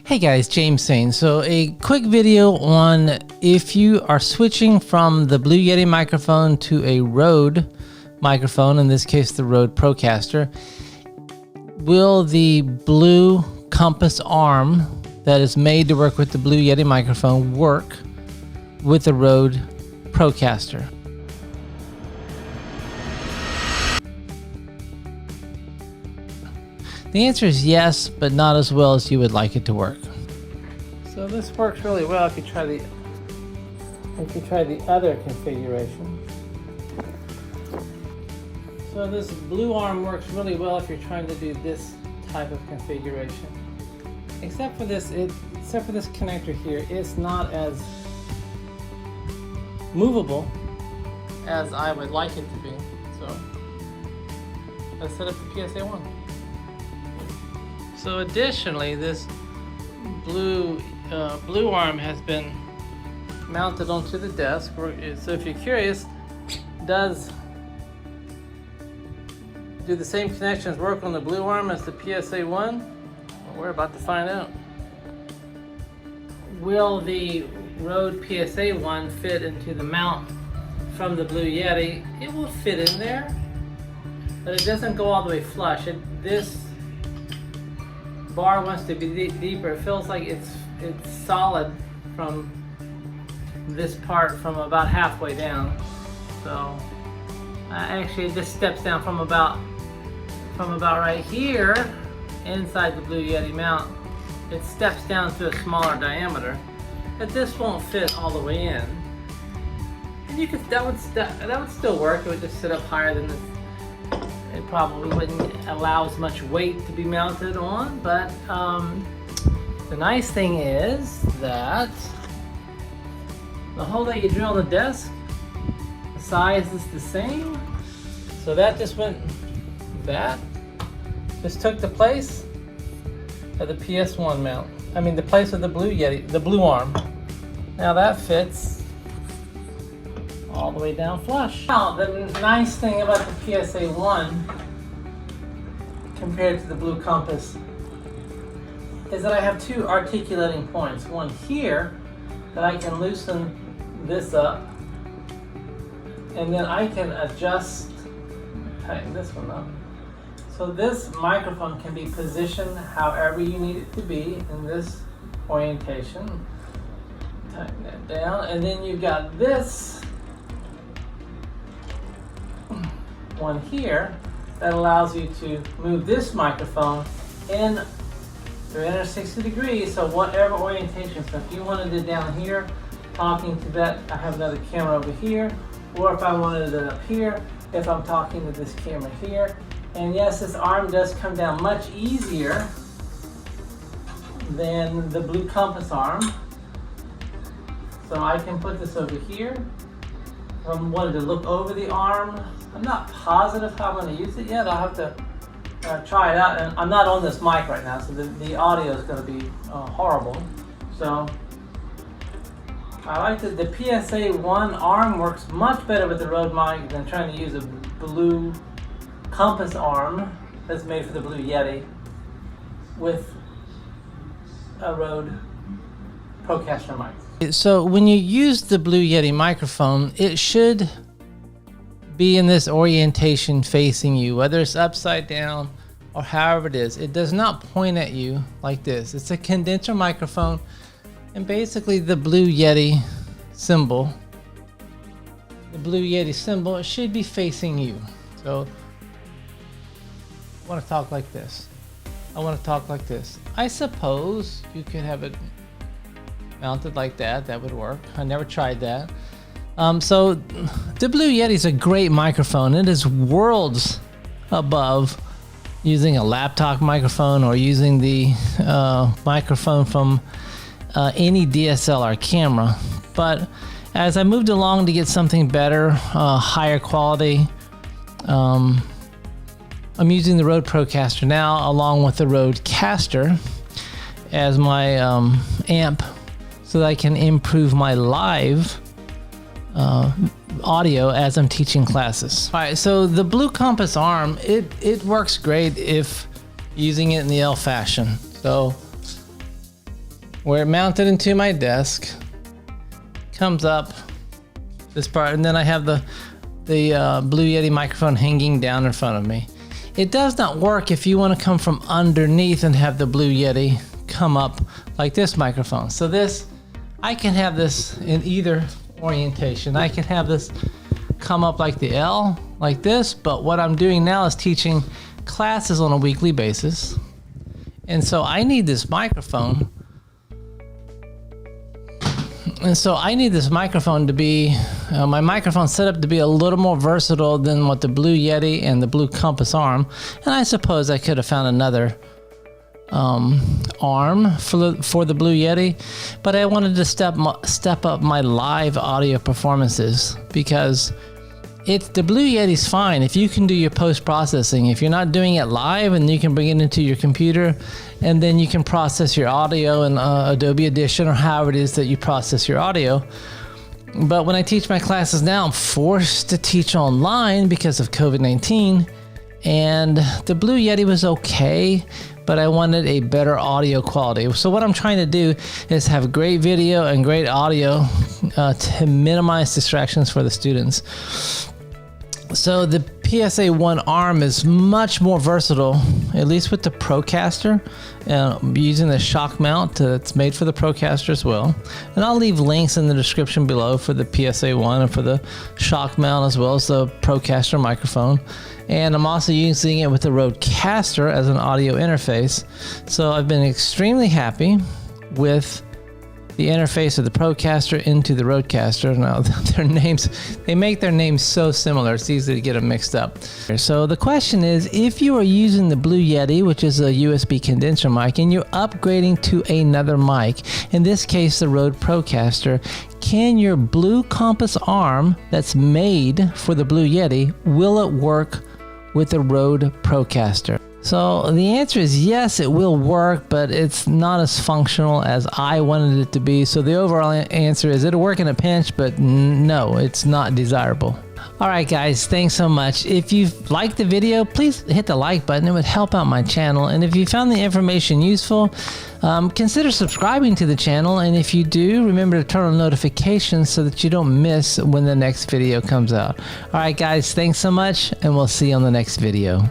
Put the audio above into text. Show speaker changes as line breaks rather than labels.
Hey guys, James saying. So a quick video on if you are switching from the Blue Yeti microphone to a Rode microphone, in this case the Rode Procaster, will the Blue Compass arm that is made to work with the Blue Yeti microphone work with the Rode Procaster? The answer is yes, but not as well as you would like it to work. So this works really well if you try the other configuration. So this Blue arm works really well if you're trying to do this type of configuration. Except for this connector here, it's not as movable as I would like it to be. So let's set up the PSA1. So additionally, this blue arm has been mounted onto the desk. So if you're curious, do the same connections work on the Blue arm as the PSA1? Well, we're about to find out. Will the Rode PSA1 fit into the mount from the Blue Yeti? It will fit in there, but it doesn't go all the way flush. This bar wants to be deeper. It feels like it's solid from this part from about halfway down. So actually it just steps down from about right here inside the Blue Yeti mount. It steps down to a smaller diameter, but this won't fit all the way in. And you could that would still work. It would just sit up higher than this. It probably wouldn't allow as much weight to be mounted on, but the nice thing is that the hole that you drill on the desk, the size is the same. So that just took the place of the PS1 mount. I mean the place of the Blue Yeti, the Blue arm. Now that fits all the way down flush. Now, the nice thing about the PSA1 compared to the Blue Compass is that I have two articulating points. One here that I can loosen this up, and then I can tighten this one up. So this microphone can be positioned however you need it to be in this orientation. Tighten that down, and then you've got this one here that allows you to move this microphone in 360 degrees, so whatever orientation. So if you wanted it down here talking to that, I have another camera over here, or if I wanted it up here, if I'm talking to this camera here. And yes, this arm does come down much easier than the Blue Compass arm. So I can put this over here. If I wanted to look over the arm, I'm not positive how I'm going to use it yet. I'll have to try it out. And I'm not on this mic right now, so the audio is going to be horrible. So I like that the PSA1 arm works much better with the Rode mic than trying to use a Blue Compass arm that's made for the Blue Yeti with a Rode Procaster mic. So when you use the Blue Yeti microphone, it should be in this orientation facing you, whether it's upside down or however it is. It does not point at you like this. It's a condenser microphone, and basically the Blue Yeti symbol, it should be facing you. So I want to talk like this. I want to talk like this. I suppose you could have it mounted like that. That would work. I never tried that. So the Blue Yeti is a great microphone. It is worlds above using a laptop microphone or using the microphone from any DSLR camera. But as I moved along to get something better, higher quality, I'm using the Rode Procaster now along with the Rode Caster as my amp, so that I can improve my live audio as I'm teaching classes. All right, so the Blue Compass arm, it works great if using it in the L fashion. So where it mounted into my desk. Comes up this part, and then I have the Blue Yeti microphone hanging down in front of me. It does not work if you want to come from underneath and have the Blue Yeti come up like this microphone. So this, I can have this in either orientation. I can have this come up like the L, like this, but what I'm doing now is teaching classes on a weekly basis. And so I need this microphone. And so I need this microphone to be, my microphone set up to be a little more versatile than what the Blue Yeti and the Blue Compass Arm. And I suppose I could have found another arm for the Blue Yeti, but I wanted to step up my live audio performances, because the Blue Yeti's fine if you can do your post-processing. If you're not doing it live, and you can bring it into your computer, and then you can process your audio in Adobe Audition or however it is that you process your audio. But when I teach my classes now, I'm forced to teach online because of COVID-19, and the Blue Yeti was okay, but I wanted a better audio quality. So what I'm trying to do is have great video and great audio to minimize distractions for the students. So the PSA1 Arm is much more versatile, at least with the Procaster, using the shock mount that's made for the Procaster as well. And I'll leave links in the description below for the PSA1 and for the shock mount, as well as the Procaster microphone. And I'm also using it with the Rodecaster as an audio interface. So I've been extremely happy with the interface of the Procaster into the Rodecaster. Now, their names, they make their names so similar, it's easy to get them mixed up. So the question is, if you are using the Blue Yeti, which is a USB condenser mic, and you're upgrading to another mic, in this case the Rode Procaster, can your Blue Compass Arm that's made for the Blue Yeti, will it work with the Rode Procaster? So the answer is yes, it will work, but it's not as functional as I wanted it to be. So the overall answer is it'll work in a pinch, but no, it's not desirable. Alright guys, thanks so much. If you've liked the video, please hit the like button. It would help out my channel. And if you found the information useful, consider subscribing to the channel. And if you do, remember to turn on notifications so that you don't miss when the next video comes out. Alright guys, thanks so much, and we'll see you on the next video.